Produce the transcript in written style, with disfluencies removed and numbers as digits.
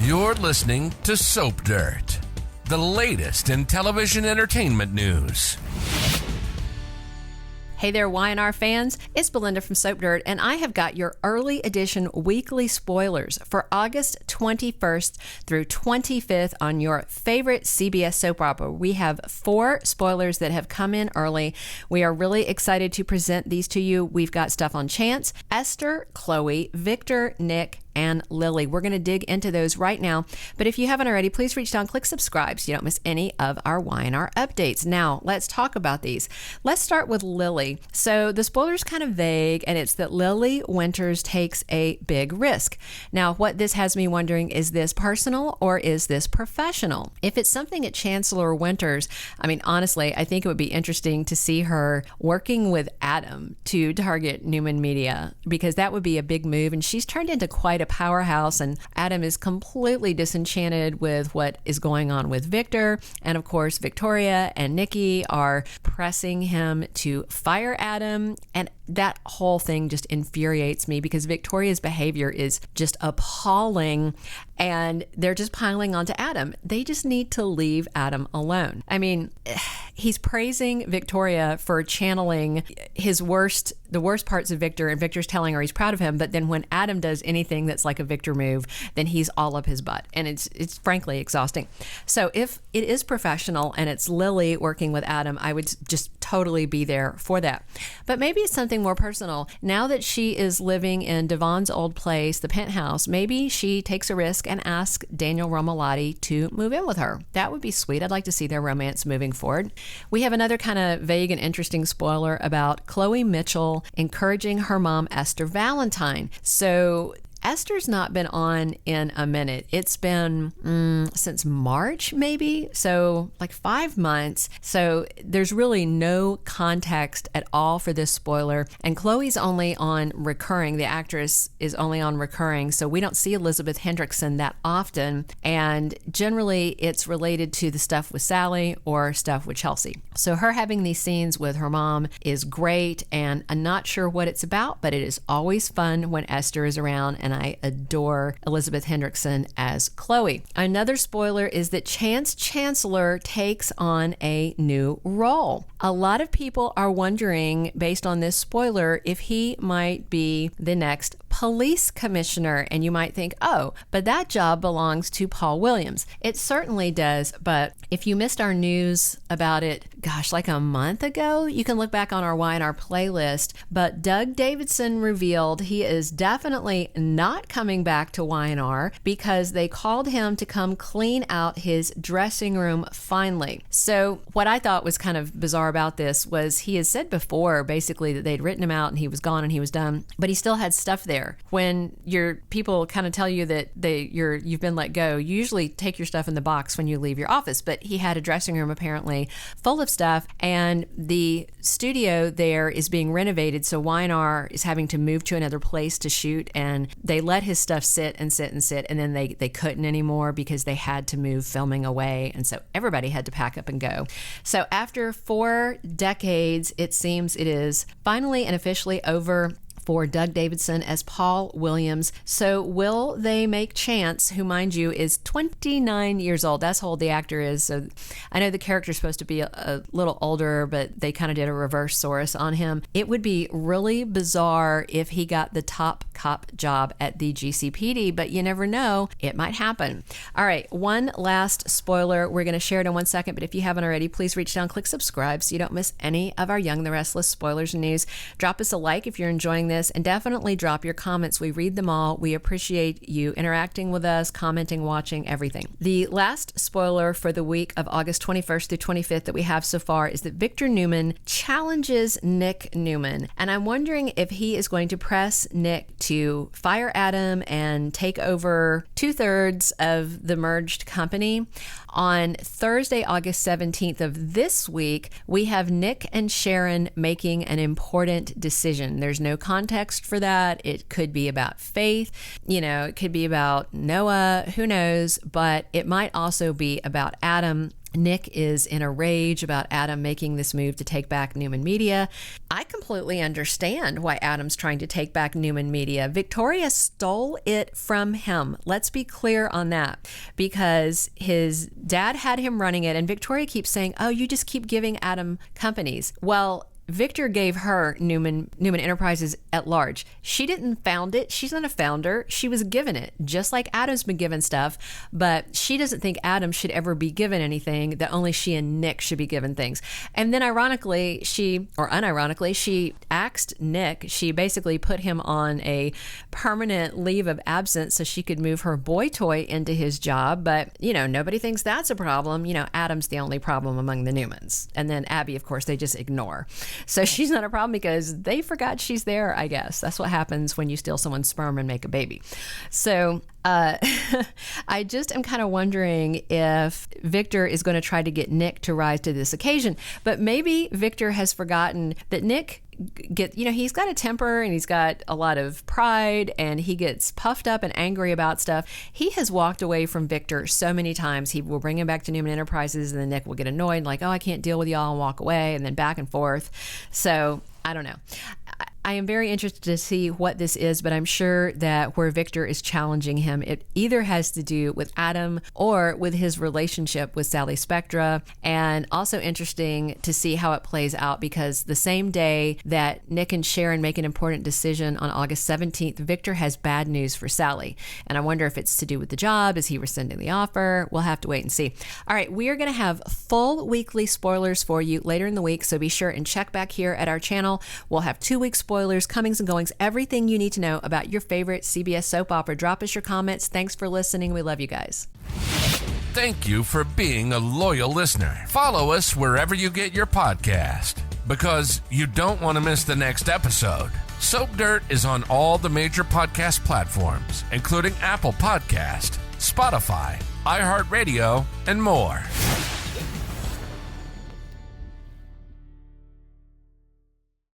You're listening to Soap Dirt, the latest in television entertainment news. Hey there, Y&R fans. It's Belinda from Soap Dirt, and I have got your early edition weekly spoilers for August 21st through 25th on your favorite CBS soap opera. We have 4 spoilers that have come in early. We are really excited to present these to you. We've got stuff on Chance, Esther, Chloe, Victor, Nick, and Lily. We're going to dig into those right now. But if you haven't already, please reach down, click subscribe so you don't miss any of our Y&R updates. Now, let's talk about these. Let's start with Lily. So the spoiler's kind of vague, and it's that Lily Winters takes a big risk. Now, what this has me wondering, is this personal or is this professional? If it's something at Chancellor Winters, I mean, honestly, I think it would be interesting to see her working with Adam to target Newman Media, because that would be a big move, and she's turned into quite a powerhouse, and Adam is completely disenchanted with what is going on with Victor. And of course, Victoria and Nikki are pressing him to fire Adam, and that whole thing just infuriates me because Victoria's behavior is just appalling, and they're just piling onto Adam. They just need to leave Adam alone. I mean, he's praising Victoria for channeling the worst parts of Victor, and Victor's telling her he's proud of him, but then when Adam does anything that's like a Victor move, then he's all up his butt, and it's frankly exhausting. So if it is professional and it's Lily working with Adam, I would just totally be there for that. But maybe it's something more personal. Now that she is living in Devon's old place, the penthouse, maybe she takes a risk and asks Daniel Romalotti to move in with her. That would be sweet. I'd like to see their romance moving forward. We have another kind of vague and interesting spoiler about Chloe Mitchell encouraging her mom, Esther Valentine. So Esther's not been on in a minute. It's been since March, maybe. So like 5 months. So there's really no context at all for this spoiler. And Chloe's only on recurring. The actress is only on recurring. So we don't see Elizabeth Hendrickson that often. And generally it's related to the stuff with Sally or stuff with Chelsea. So her having these scenes with her mom is great. And I'm not sure what it's about, but it is always fun when Esther is around. And I adore Elizabeth Hendrickson as Chloe. Another spoiler is that Chance Chancellor takes on a new role. A lot of people are wondering, based on this spoiler, if he might be the next police commissioner. And you might think, oh, but that job belongs to Paul Williams. It certainly does. But if you missed our news about it, gosh, like a month ago, you can look back on our Y&R playlist. But Doug Davidson revealed he is definitely not coming back to Y&R because they called him to come clean out his dressing room finally. So what I thought was kind of bizarre about this was he has said before basically that they'd written him out and he was gone and he was done, but he still had stuff there. When your people kind of tell you that you've been let go, you usually take your stuff in the box when you leave your office, but he had a dressing room apparently full of stuff, and the studio there is being renovated, so Y&R is having to move to another place to shoot, and they let his stuff sit, and then they couldn't anymore because they had to move filming away, and so everybody had to pack up and go. So after 4 decades, it seems it is finally and officially over for Doug Davidson as Paul Williams. So will they make Chance, who, mind you, is 29 years old? That's how old the actor is. So I know the character's supposed to be a little older, but they kind of did a reverse Saurus on him. It would be really bizarre if he got the top cop job at the GCPD, but you never know. It might happen. All right, one last spoiler. We're going to share it in 1 second, but if you haven't already, please reach down, click subscribe so you don't miss any of our Young the Restless spoilers and news. Drop us a like if you're enjoying this, and definitely drop your comments. We read them all. We appreciate you interacting with us, commenting, watching, everything. The last spoiler for the week of August 21st through 25th that we have so far is that Victor Newman challenges Nick Newman. And I'm wondering if he is going to press Nick to fire Adam and take over 2/3 of the merged company. On Thursday, August 17th of this week, we have Nick and Sharon making an important decision. There's no context for that. It could be about faith, it could be about Noah, who knows, but it might also be about Adam Nick is in a rage about Adam making this move to take back Newman Media. I completely understand why Adam's trying to take back Newman Media. Victoria stole it from him. Let's be clear on that, because his dad had him running it, and Victoria keeps saying, oh, you just keep giving Adam companies. Well, Victor gave her Newman Enterprises at large. She didn't found it. She's not a founder. She was given it, just like Adam's been given stuff. But she doesn't think Adam should ever be given anything, that only she and Nick should be given things. And then unironically, she axed Nick. She basically put him on a permanent leave of absence so she could move her boy toy into his job. But, nobody thinks that's a problem. Adam's the only problem among the Newmans. And then Abby, of course, they just ignore. So she's not a problem because they forgot she's there, I guess. That's what happens when you steal someone's sperm and make a baby. So I just am kind of wondering if Victor is going to try to get Nick to rise to this occasion. But maybe Victor has forgotten that Nick he's got a temper and he's got a lot of pride, and he gets puffed up and angry about stuff. He has walked away from Victor so many times. He will bring him back to Newman Enterprises, and then Nick will get annoyed, like, oh, I can't deal with y'all, and walk away, and then back and forth. So I don't know. I am very interested to see what this is, but I'm sure that where Victor is challenging him, it either has to do with Adam or with his relationship with Sally Spectra. And also interesting to see how it plays out, because the same day that Nick and Sharon make an important decision on August 17th, Victor has bad news for Sally. And I wonder if it's to do with the job. Is he rescinding the offer? We'll have to wait and see. All right, we are going to have full weekly spoilers for you later in the week, so be sure and check back here at our channel. We'll have 2-week spoilers, comings and goings, everything you need to know about your favorite CBS soap opera. Drop us your comments. Thanks for listening. We love you guys. Thank you for being a loyal listener. Follow us wherever you get your podcast, because you don't want to miss the next episode. Soap Dirt is on all the major podcast platforms, including Apple Podcast, Spotify, iHeartRadio, and more.